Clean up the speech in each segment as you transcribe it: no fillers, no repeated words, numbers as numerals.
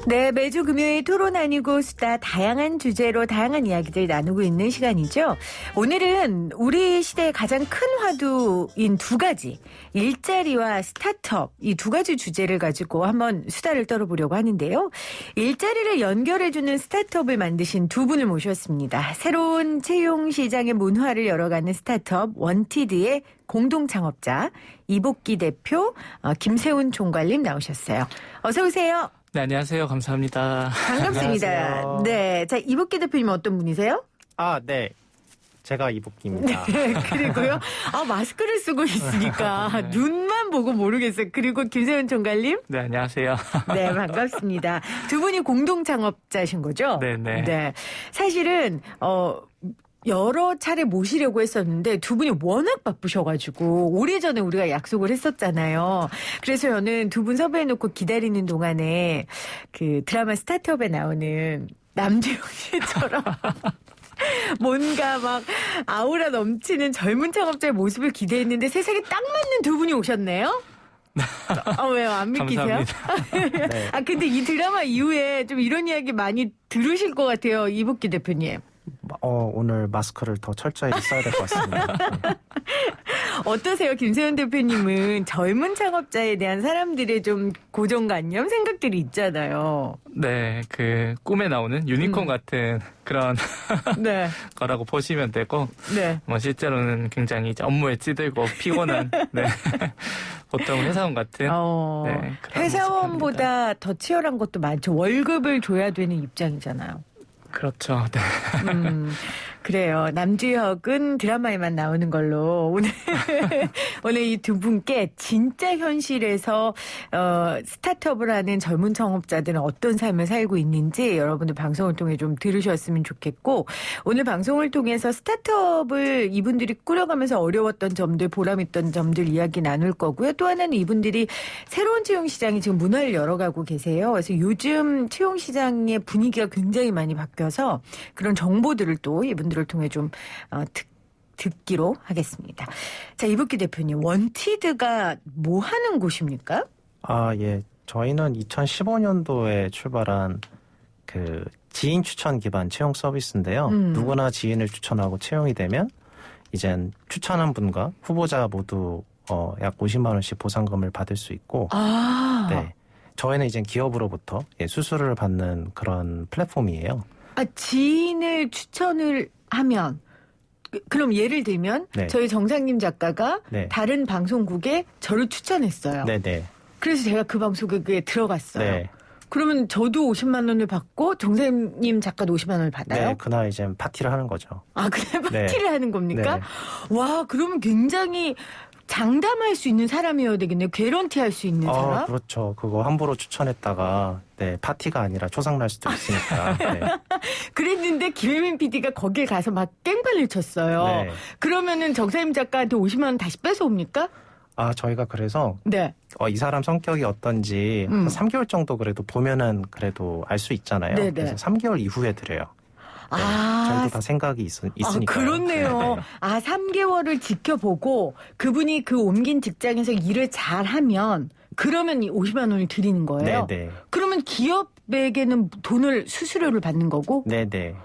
네, 매주 금요일 토론 아니고 수다 다양한 주제로 다양한 이야기들 나누고 있는 시간이죠. 오늘은 우리 시대의 가장 큰 화두인 두 가지, 일자리와 스타트업, 이 두 가지 주제를 가지고 한번 수다를 떨어보려고 하는데요. 일자리를 연결해주는 스타트업을 만드신 두 분을 모셨습니다. 새로운 채용 시장의 문화를 열어가는 스타트업 원티드의 공동 창업자 이복기 대표, 김세훈 총괄님 나오셨어요. 어서 오세요. 네, 안녕하세요. 감사합니다. 반갑습니다. 안녕하세요. 네, 자 이복기 대표님 어떤 분이세요? 네. 제가 이복기입니다. 네, 그리고요. 마스크를 쓰고 있으니까 눈만 보고 모르겠어요. 그리고 김세훈 총괄님. 네, 안녕하세요. 네, 반갑습니다. 두 분이 공동 창업자신 거죠? 네네. 네, 사실은 여러 차례 모시려고 했었는데 두 분이 워낙 바쁘셔가지고 오래전에 우리가 약속을 했었잖아요. 그래서 저는 두 분 섭외해놓고 기다리는 동안에 그 드라마 스타트업에 나오는 남주영 씨처럼 뭔가 막 아우라 넘치는 젊은 창업자의 모습을 기대했는데 세상에 딱 맞는 두 분이 오셨네요. 왜요? 안 믿기세요? 감사합니다. 네. 근데 이 드라마 이후에 좀 이런 이야기 많이 들으실 것 같아요. 이복기 대표님. 오늘 마스크를 더 철저히 써야 될 것 같습니다. 어떠세요? 김세훈 대표님은 젊은 창업자에 대한 사람들의 좀 고정관념 생각들이 있잖아요. 네, 그 꿈에 나오는 유니콘 같은 그런 네. 거라고 보시면 되고, 네. 뭐 실제로는 굉장히 이제 업무에 찌들고 피곤한 네. 보통 회사원 같은 네, 그런 회사원보다 더 치열한 것도 많죠. 월급을 줘야 되는 입장이잖아요. 그렇죠. 네. 그래요. 남주혁은 드라마에만 나오는 걸로 오늘 이 두 분께 진짜 현실에서 스타트업을 하는 젊은 창업자들은 어떤 삶을 살고 있는지 여러분들 방송을 통해 좀 들으셨으면 좋겠고, 오늘 방송을 통해서 스타트업을 이분들이 꾸려가면서 어려웠던 점들, 보람있던 점들 이야기 나눌 거고요. 또 하나는 이분들이 새로운 채용 시장이 지금 문화를 열어가고 계세요. 그래서 요즘 채용 시장의 분위기가 굉장히 많이 바뀌어서 그런 정보들을 또 이분들을 통해 좀 듣기로 하겠습니다. 자, 이복기 대표님, 원티드가 뭐 하는 곳입니까? 예. 저희는 2015년도에 출발한 그 지인 추천 기반 채용 서비스인데요. 누구나 지인을 추천하고 채용이 되면 이젠 추천한 분과 후보자 모두 약 50만 원씩 보상금을 받을 수 있고, 네. 저희는 이제 기업으로부터 수수료를 받는 그런 플랫폼이에요. 지인을 추천을 하면, 그럼 예를 들면 네. 저희 정상님 작가가 네. 다른 방송국에 저를 추천했어요. 네네. 그래서 제가 그 방송국에 들어갔어요. 네. 그러면 저도 50만 원을 받고 정상님 작가도 50만 원을 받아요? 네. 그날 이제 파티를 하는 거죠. 그냥 네. 파티를 하는 겁니까? 네. 와, 그러면 굉장히 장담할 수 있는 사람이어야 되겠네요. 개런티 할 수 있는 사람? 그렇죠. 그거 함부로 추천했다가 파티가 아니라 초상날 수도 있으니까. 네. 그랬는데 김혜민 PD가 거길 가서 막 깽판을 쳤어요. 네. 그러면은 정사임 작가한테 50만 원 다시 뺏어옵니까? 저희가 그래서 네. 이 사람 성격이 어떤지 한 3개월 정도 그래도 보면은 그래도 알 수 있잖아요. 네네. 그래서 3개월 이후에 드려요. 네. 저희도 다 생각이 있으니까. 그렇네요. 네. 3개월을 지켜보고 그분이 그 옮긴 직장에서 일을 잘하면 그러면 이 50만 원을 드리는 거예요. 네네. 그러면 기업에게는 수수료를 받는 거고? 네네.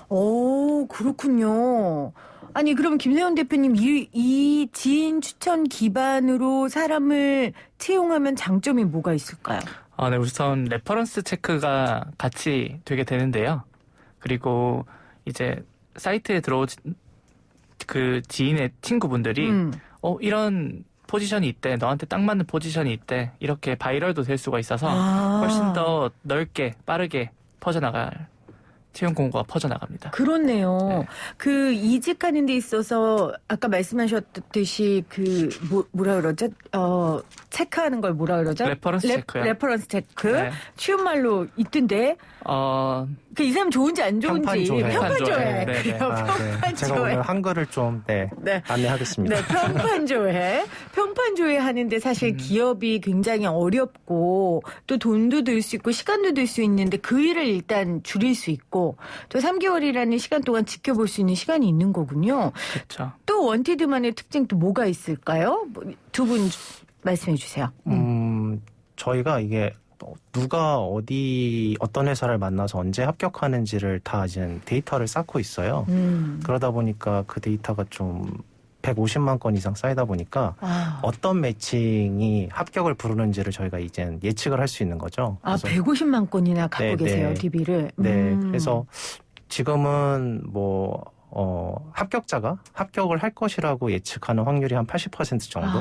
오, 그렇군요. 아니, 그럼 김세훈 대표님, 이 지인 추천 기반으로 사람을 채용하면 장점이 뭐가 있을까요? 네, 우선 레퍼런스 체크가 같이 되게 되는데요. 그리고 이제 사이트에 들어온 그 지인의 친구분들이 이런 포지션이 있대, 너한테 딱 맞는 포지션이 있대, 이렇게 바이럴도 될 수가 있어서 훨씬 더 넓게 빠르게 퍼져나갈 채용 공고가 퍼져나갑니다. 그렇네요. 네. 그 이직하는 데 있어서 아까 말씀하셨듯이 뭐라 그러죠? 체크하는 걸 뭐라 그러죠? 레퍼런스 체크요. 레퍼런스 체크. 네. 쉬운 말로 있던데. 이 사람 좋은지 안 좋은지 평판조회. 네, 네. 평판조회. 제가 오늘 한글을 좀 안내하겠습니다. 네, 평판조회 하는데 사실 기업이 굉장히 어렵고 또 돈도 들 수 있고 시간도 들 수 있는데 그 일을 일단 줄일 수 있고 또 3개월이라는 시간 동안 지켜볼 수 있는 시간이 있는 거군요. 그렇죠. 또 원티드만의 특징 또 뭐가 있을까요? 두 분 말씀해 주세요. 저희가 이게 누가 어떤 회사를 만나서 언제 합격하는지를 다 이제 데이터를 쌓고 있어요. 그러다 보니까 그 데이터가 좀 150만 건 이상 쌓이다 보니까 어떤 매칭이 합격을 부르는지를 저희가 이제 예측을 할 수 있는 거죠. 아, 150만 건이나 갖고 계세요, DB를. 네, 그래서 지금은 합격자가 합격을 할 것이라고 예측하는 확률이 한 80% 정도?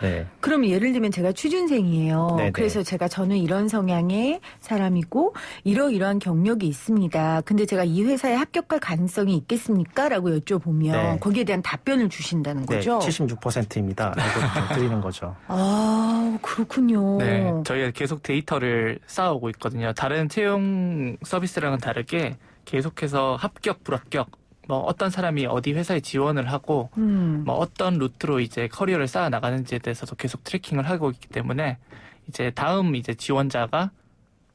네. 그럼 예를 들면 제가 취준생이에요. 네네. 그래서 저는 이런 성향의 사람이고 이러이러한 경력이 있습니다. 근데 제가 이 회사에 합격할 가능성이 있겠습니까? 라고 여쭤보면 네. 거기에 대한 답변을 주신다는 거죠? 네, 76%입니다. 라고 드리는 거죠. 아, 그렇군요. 네, 저희가 계속 데이터를 쌓아오고 있거든요. 다른 채용 서비스랑은 다르게 계속해서 합격, 불합격, 어떤 사람이 어디 회사에 지원을 하고, 어떤 루트로 이제 커리어를 쌓아 나가는지에 대해서도 계속 트래킹을 하고 있기 때문에, 이제 다음 이제 지원자가,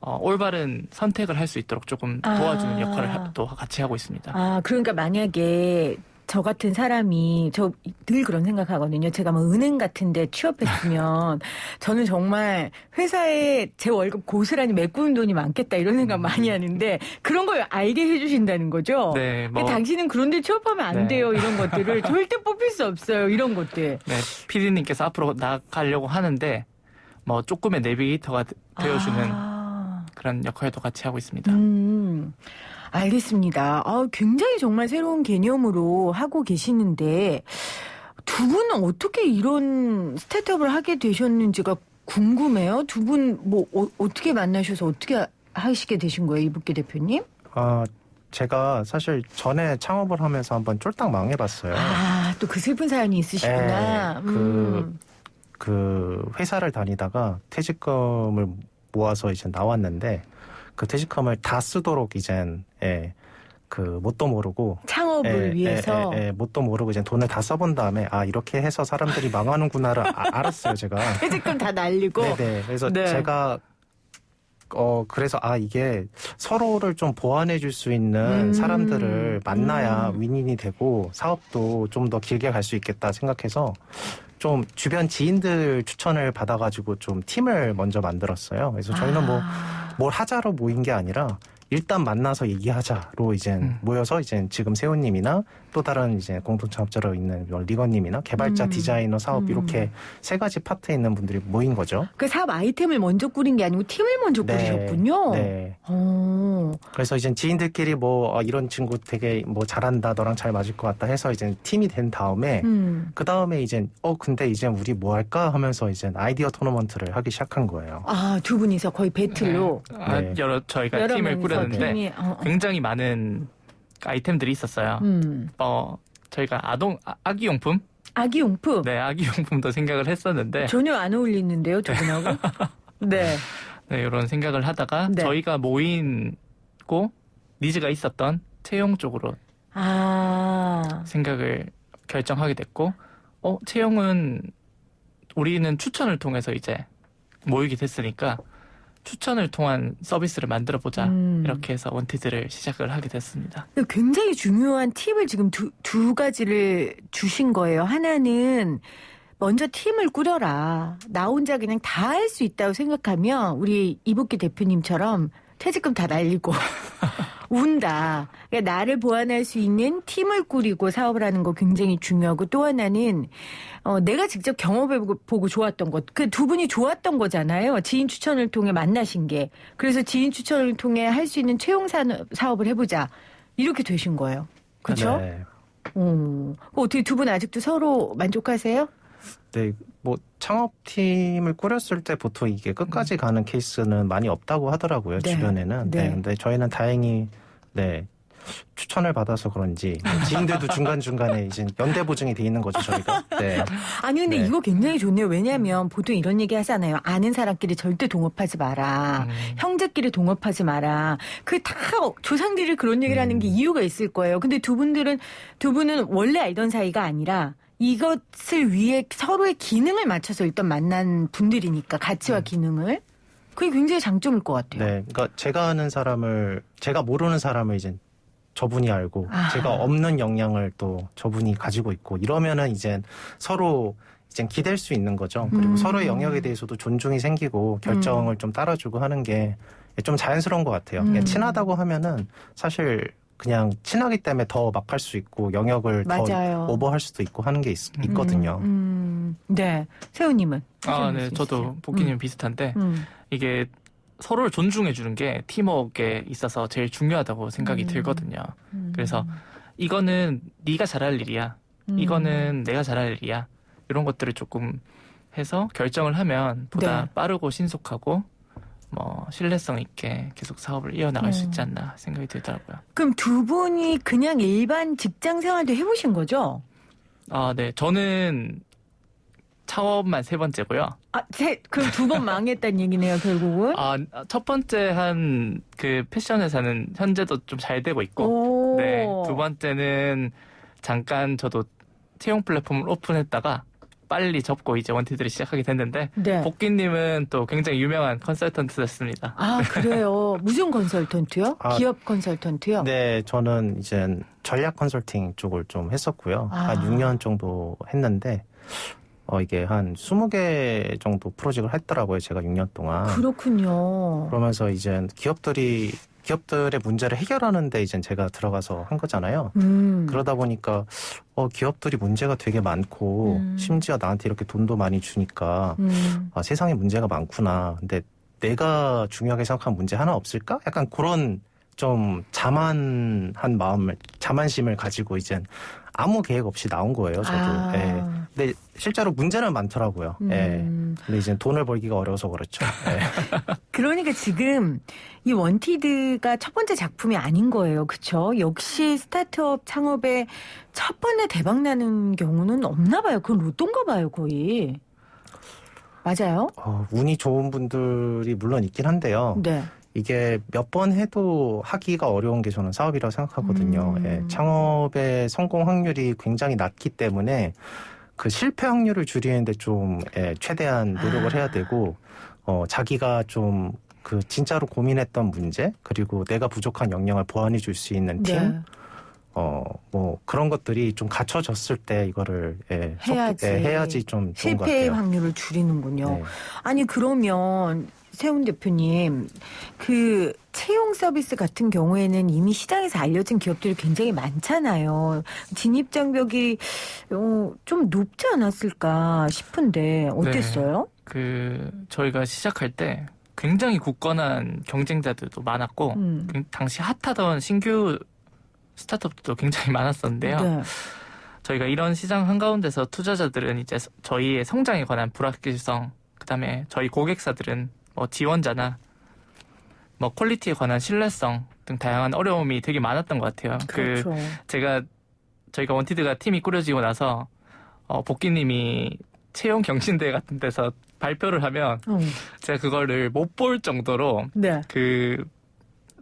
올바른 선택을 할 수 있도록 조금 도와주는 역할을 또 같이 하고 있습니다. 아, 그러니까 만약에 저 같은 사람이 저 늘 그런 생각하거든요. 제가 은행 같은데 취업했으면 저는 정말 회사에 제 월급 고스란히 메꾸는 돈이 많겠다 이런 생각 많이 하는데 그런 걸 알게 해주신다는 거죠. 네, 당신은 그런데 취업하면 안 돼요. 이런 것들을 절대 뽑힐 수 없어요. 이런 것들. 네, PD님께서 앞으로 나가려고 하는데 조금의 내비게이터가 되어주는 그런 역할도 같이 하고 있습니다. 알겠습니다. 굉장히 정말 새로운 개념으로 하고 계시는데 두 분은 어떻게 이런 스타트업을 하게 되셨는지가 궁금해요. 두 분 어떻게 만나셔서 어떻게 하시게 되신 거예요, 이북기 대표님? 제가 사실 전에 창업을 하면서 한번 쫄딱 망해봤어요. 또 그 슬픈 사연이 있으시구나. 그 회사를 다니다가 퇴직금을 모아서 이제 나왔는데 그 퇴직금을 다 쓰도록 이젠 뭣도 모르고 창업을 위해서 뭣도 모르고 이제 돈을 다 써본 다음에 이렇게 해서 사람들이 망하는구나를 알았어요, 제가. 퇴직금 다 날리고. 네네. 그래서 제가 그래서 이게 서로를 좀 보완해 줄 수 있는 사람들을 만나야 윈윈이 되고 사업도 좀 더 길게 갈 수 있겠다 생각해서 좀 주변 지인들 추천을 받아가지고 좀 팀을 먼저 만들었어요. 그래서 저희는 뭘 하자로 모인 게 아니라 일단 만나서 얘기하자로 이제 모여서 이제 지금 세훈님이나 또 다른 이제 공동 창업자로 있는 리건님이나 개발자, 디자이너, 사업 이렇게 세 가지 파트에 있는 분들이 모인 거죠. 그 사업 아이템을 먼저 꾸린 게 아니고 팀을 먼저 꾸리셨군요. 네. 그래서 이제 지인들끼리 이런 친구 되게 잘한다, 너랑 잘 맞을 것 같다 해서 이제 팀이 된 다음에 그 다음에 이제 근데 이제 우리 뭐 할까 하면서 이제 아이디어 토너먼트를 하기 시작한 거예요. 두 분이서 거의 배틀로. 네. 저희가 팀을 꾸렸는데 굉장히 많은 아이템들이 있었어요. 저희가 아기용품? 아기용품? 네, 아기용품도 생각을 했었는데. 전혀 안 어울리는데요, 두 분하고? 네. 네, 이런 생각을 하다가 저희가 모이고 니즈가 있었던 채용 쪽으로 생각을 결정하게 됐고, 채용은 우리는 추천을 통해서 이제 모이게 됐으니까 추천을 통한 서비스를 만들어보자 이렇게 해서 원티즈를 시작을 하게 됐습니다. 굉장히 중요한 팁을 지금 두 가지를 주신 거예요. 하나는 먼저 팀을 꾸려라. 나 혼자 그냥 다 할 수 있다고 생각하면 우리 이북기 대표님처럼 퇴직금 다 날리고 운다. 그러니까 나를 보완할 수 있는 팀을 꾸리고 사업을 하는 거 굉장히 중요하고 또 하나는 내가 직접 경험해보고 좋았던 것. 그 두 분이 좋았던 거잖아요. 지인 추천을 통해 만나신 게. 그래서 지인 추천을 통해 할 수 있는 채용 사업을 해보자. 이렇게 되신 거예요. 그렇죠? 네. 어떻게 두 분 아직도 서로 만족하세요? 네, 창업팀을 꾸렸을 때 보통 이게 끝까지 가는 케이스는 많이 없다고 하더라고요, 주변에는. 네, 근데 저희는 다행히, 추천을 받아서 그런지, 지인들도 중간중간에 이제 연대 보증이 돼 있는 거죠, 저희가. 네. 아니, 근데 이거 굉장히 좋네요. 왜냐면 보통 이런 얘기 하잖아요. 아는 사람끼리 절대 동업하지 마라. 형제끼리 동업하지 마라. 그 다 조상들이 그런 얘기를 하는 게 이유가 있을 거예요. 근데 두 분은 원래 알던 사이가 아니라 이것을 위해 서로의 기능을 맞춰서 일단 만난 분들이니까 가치와 기능을. 그게 굉장히 장점일 것 같아요. 네. 그러니까 제가 아는 사람을, 제가 모르는 사람을 이제 저분이 알고 제가 없는 역량을 또 저분이 가지고 있고 이러면은 이제 서로 이제 기댈 수 있는 거죠. 그리고 서로의 영역에 대해서도 존중이 생기고 결정을 좀 따라주고 하는 게 좀 자연스러운 것 같아요. 그냥 친하다고 하면은 사실 그냥 친하기 때문에 더 막 할 수 있고 영역을 맞아요. 더 오버할 수도 있고 하는 게 있거든요. 네, 세훈님은? 네, 저도 복귀님 비슷한데 이게 서로를 존중해 주는 게 팀워크에 있어서 제일 중요하다고 생각이 들거든요. 그래서 이거는 네가 잘할 일이야. 이거는 내가 잘할 일이야. 이런 것들을 조금 해서 결정을 하면 보다 네. 빠르고 신속하고 뭐 신뢰성 있게 계속 사업을 이어나갈 수 있지 않나 생각이 들더라고요. 그럼 두 분이 그냥 일반 직장 생활도 해보신 거죠? 네. 저는 창업만 3번째고요. 그럼 2번 망했다는 얘기네요, 결국은? 첫 번째 한 그 패션 회사는 현재도 좀 잘 되고 있고, 네. 2번째는 잠깐 저도 채용 플랫폼을 오픈했다가 빨리 접고 이제 원티드를 시작하게 됐는데, 네. 복귀님은 또 굉장히 유명한 컨설턴트였습니다. 그래요? 무슨 컨설턴트요? 기업 컨설턴트요? 네, 저는 이제 전략 컨설팅 쪽을 좀 했었고요. 한 6년 정도 했는데, 이게 한 20개 정도 프로젝트를 했더라고요. 제가 6년 동안. 그렇군요. 그러면서 이제 기업들의 문제를 해결하는데 이제 제가 들어가서 한 거잖아요. 그러다 보니까 기업들이 문제가 되게 많고 심지어 나한테 이렇게 돈도 많이 주니까 세상에 문제가 많구나. 근데 내가 중요하게 생각한 문제 하나 없을까? 약간 그런 좀 자만심을 가지고 이제 아무 계획 없이 나온 거예요, 저도. 예. 근데 실제로 문제는 많더라고요. 예. 근데 이제 돈을 벌기가 어려워서 그렇죠. 예. 그러니까 지금 이 원티드가 첫 번째 작품이 아닌 거예요. 그렇죠? 역시 스타트업 창업에 첫 번에 대박 나는 경우는 없나 봐요. 그건 로또인가 봐요, 거의. 맞아요? 운이 좋은 분들이 물론 있긴 한데요. 네. 이게 몇 번 해도 하기가 어려운 게 저는 사업이라고 생각하거든요. 예, 창업의 성공 확률이 굉장히 낮기 때문에 그 실패 확률을 줄이는데 좀 최대한 노력을 해야 되고 자기가 좀 그 진짜로 고민했던 문제 그리고 내가 부족한 역량을 보완해 줄 수 있는 팀 네. 뭐 그런 것들이 좀 갖춰졌을 때 이거를 해야지 좀 좋은 것 실패의 같아요. 확률을 줄이는군요. 네. 아니 그러면 세훈 대표님 그 채용 서비스 같은 경우에는 이미 시장에서 알려진 기업들이 굉장히 많잖아요. 진입 장벽이 좀 높지 않았을까 싶은데 어땠어요? 네. 저희가 시작할 때 굉장히 굳건한 경쟁자들도 많았고 당시 핫하던 신규 스타트업도 굉장히 많았었는데요. 네. 저희가 이런 시장 한가운데서 투자자들은 이제 저희의 성장에 관한 불확실성, 그다음에 저희 고객사들은 뭐 지원자나 뭐 퀄리티에 관한 신뢰성 등 다양한 어려움이 되게 많았던 것 같아요. 그렇죠. 저희가 원티드가 팀이 꾸려지고 나서 복귀님이 채용 경신대 같은 데서 발표를 하면 제가 그거를 못 볼 정도로 네. 그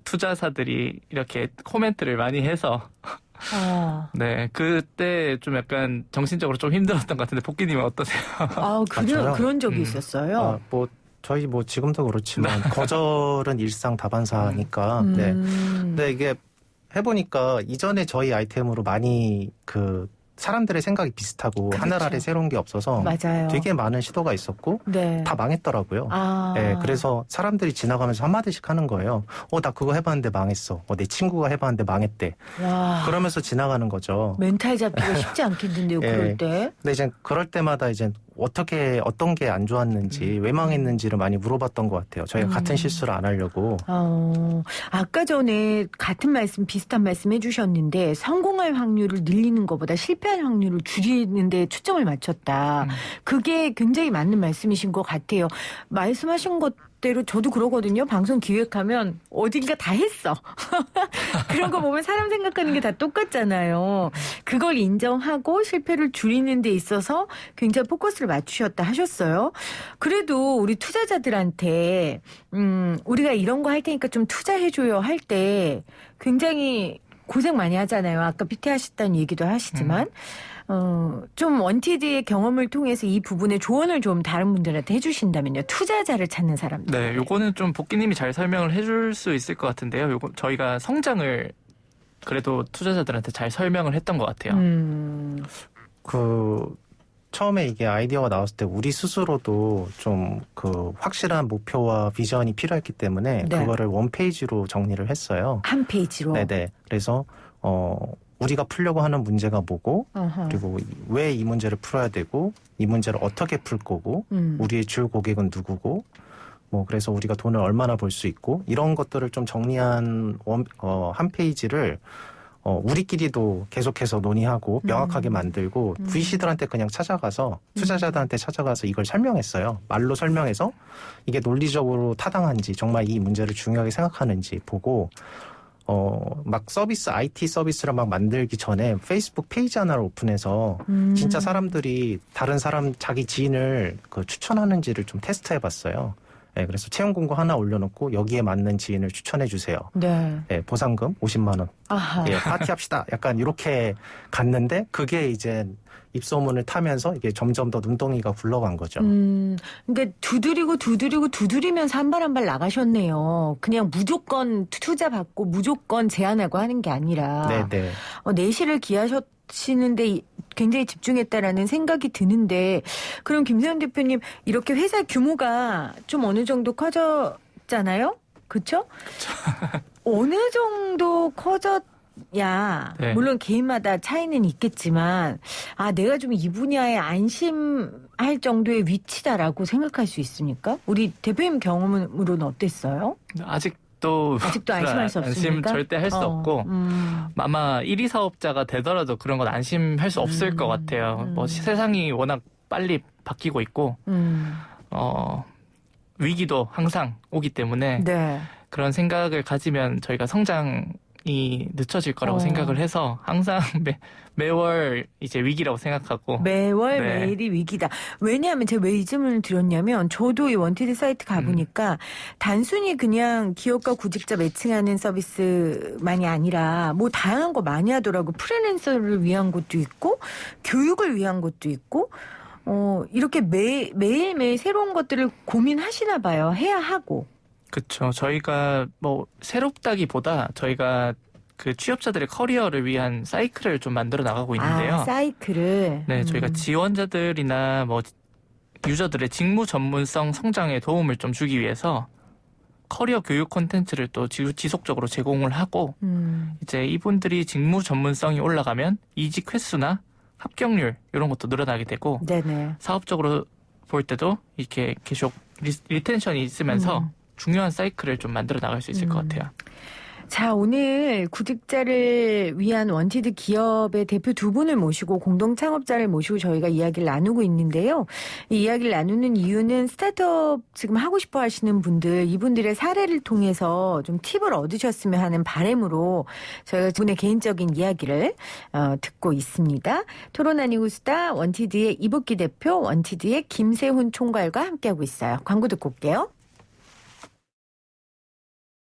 투자사들이 이렇게 코멘트를 많이 해서 네, 그때 좀 약간 정신적으로 좀 힘들었던 것 같은데 복귀님은 어떠세요? 그런 적이 있었어요. 저희 지금도 그렇지만 거절은 일상 다반사니까. 네. 근데 이게 해보니까 이전에 저희 아이템으로 많이 사람들의 생각이 비슷하고 그렇죠. 하늘 아래 새로운 게 없어서 맞아요. 되게 많은 시도가 있었고 네. 다 망했더라고요. 네, 그래서 사람들이 지나가면서 한마디씩 하는 거예요. 나 그거 해봤는데 망했어. 내 친구가 해봤는데 망했대. 와. 그러면서 지나가는 거죠. 멘탈 잡기가 쉽지 않겠는데요, 그럴 때. 근데 이제 그럴 때마다 이제 어떤 게 안 좋았는지, 왜 망했는지를 많이 물어봤던 것 같아요. 저희가 같은 실수를 안 하려고. 아까 전에 비슷한 말씀 해주셨는데, 성공할 확률을 늘리는 것보다 실패할 확률을 줄이는 데 초점을 맞췄다. 그게 굉장히 맞는 말씀이신 것 같아요. 말씀하신 것대로 저도 그러거든요. 방송 기획하면 어딘가 다 했어. 그런 거 보면 사람 생각하는 게 다 똑같잖아요. 그걸 인정하고 실패를 줄이는 데 있어서 굉장히 포커스를 맞추셨다 하셨어요. 그래도 우리 투자자들한테 우리가 이런 거 할 테니까 좀 투자해줘요 할 때 굉장히 고생 많이 하잖아요. 아까 PT 하셨다는 얘기도 하시지만 좀 원티드의 경험을 통해서 이 부분에 조언을 좀 다른 분들한테 해주신다면요. 투자자를 찾는 사람들. 네, 요거는 좀 복귀님이 잘 설명을 해줄 수 있을 것 같은데요. 저희가 성장을 그래도 투자자들한테 잘 설명을 했던 것 같아요. 처음에 이게 아이디어가 나왔을 때 우리 스스로도 좀 그 확실한 목표와 비전이 필요했기 때문에 네. 그거를 원페이지로 정리를 했어요. 한 페이지로. 네네. 그래서 우리가 풀려고 하는 문제가 뭐고 어허. 그리고 왜 이 문제를 풀어야 되고 이 문제를 어떻게 풀 거고 우리의 주 고객은 누구고 뭐 그래서 우리가 돈을 얼마나 벌 수 있고 이런 것들을 좀 정리한 한 페이지를 우리끼리도 계속해서 논의하고 명확하게 만들고 VC들한테 그냥 찾아가서 투자자들한테 찾아가서 이걸 설명했어요. 말로 설명해서 이게 논리적으로 타당한지 정말 이 문제를 중요하게 생각하는지 보고 막 IT 서비스를 막 만들기 전에 페이스북 페이지 하나를 오픈해서 진짜 사람들이 다른 사람 자기 지인을 추천하는지를 좀 테스트해 봤어요. 네, 그래서 채용 공고 하나 올려놓고 여기에 맞는 지인을 추천해 주세요. 네. 네, 보상금 50만 원. 아하. 예, 파티합시다. 약간 이렇게 갔는데 그게 이제 입소문을 타면서 이게 점점 더 눈덩이가 굴러간 거죠. 근데 두드리면서 한 발 한 발 나가셨네요. 그냥 무조건 투자 받고 무조건 제안하고 하는 게 아니라. 네네. 내실을 기하시는데 굉장히 집중했다라는 생각이 드는데 그럼 김세현 대표님 이렇게 회사 규모가 좀 어느 정도 커졌잖아요? 그렇죠? 어느 정도 커졌야 네. 물론 개인마다 차이는 있겠지만 내가 좀 이 분야에 안심할 정도의 위치다라고 생각할 수 있습니까? 우리 대표님 경험으로는 어땠어요? 아직도 안심할 수 안심 없습니까? 절대 할 수 없고 아마 1위 사업자가 되더라도 그런 건 안심할 수 없을 것 같아요. 뭐 세상이 워낙 빨리 바뀌고 있고 위기도 항상 오기 때문에 네. 그런 생각을 가지면 저희가 성장이 늦춰질 거라고 생각을 해서 항상 매월 이제 위기라고 생각하고 매월 네. 매일이 위기다. 왜냐하면 제가 왜 이 질문을 드렸냐면 저도 이 원티드 사이트 가보니까 단순히 그냥 기업과 구직자 매칭하는 서비스만이 아니라 뭐 다양한 거 많이 하더라고. 프리랜서를 위한 것도 있고 교육을 위한 것도 있고 이렇게 매일매일 새로운 것들을 고민하시나 봐요. 해야 하고. 그렇죠. 저희가 뭐 새롭다기보다 저희가 그 취업자들의 커리어를 위한 사이클을 좀 만들어 나가고 있는데요. 사이클을. 네, 저희가 지원자들이나 뭐 유저들의 직무 전문성 성장에 도움을 좀 주기 위해서 커리어 교육 콘텐츠를 또 지속적으로 제공을 하고 이제 이분들이 직무 전문성이 올라가면 이직 횟수나 합격률 이런 것도 늘어나게 되고 네네. 사업적으로 볼 때도 이렇게 계속 리텐션이 있으면서 중요한 사이클을 좀 만들어 나갈 수 있을 것 같아요. 자, 오늘 구직자를 위한 원티드 기업의 대표 두 분을 모시고 공동 창업자를 모시고 저희가 이야기를 나누고 있는데요. 이 이야기를 나누는 이유는 스타트업 지금 하고 싶어 하시는 분들, 이분들의 사례를 통해서 좀 팁을 얻으셨으면 하는 바람으로 저희가 두 분의 개인적인 이야기를 듣고 있습니다. 토론 아니고 수다 원티드의 이복기 대표, 원티드의 김세훈 총괄과 함께하고 있어요. 광고 듣고 올게요.